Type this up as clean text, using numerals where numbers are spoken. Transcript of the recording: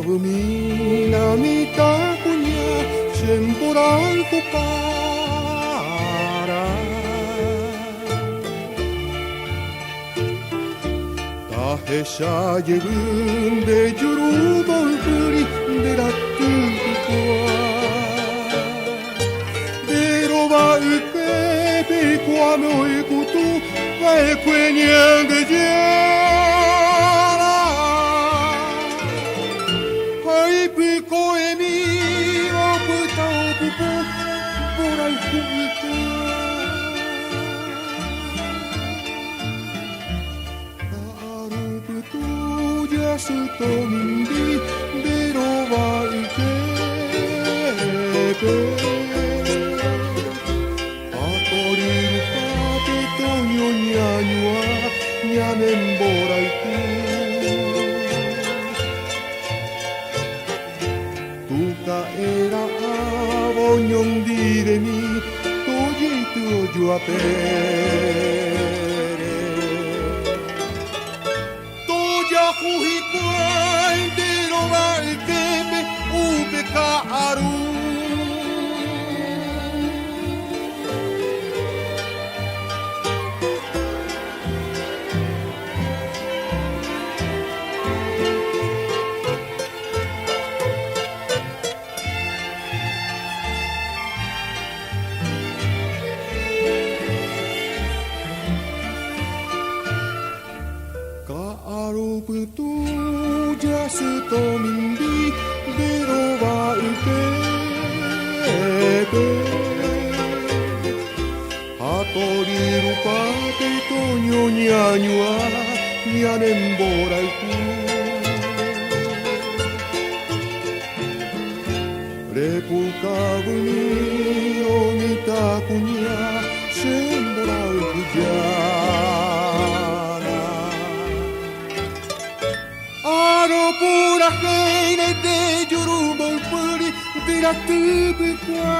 Minami takunya semporal ko para Tahe siya yegunde jurubol puri deratu kukua Dero wa ukepe kwame oikutu wa ekwenyang gejera Hai piko emi o puta o pupo Borai kuita Kaaru putu jasu to mindi Dero wa ikepe Atoriru kate to nyonya nyua Nyamen borai ku Tuka era vogliono dirmi togli il tuo giù a pere Togli a cui puoi trovare il tempo un peccato Betul jasa mimpi berubah ukepe Atau dirupa itu nyonya nyua nyanem boraiku Repuka bunyi onitakunya semborau kujana Aro pura kene de jurubol puri diratu bikwa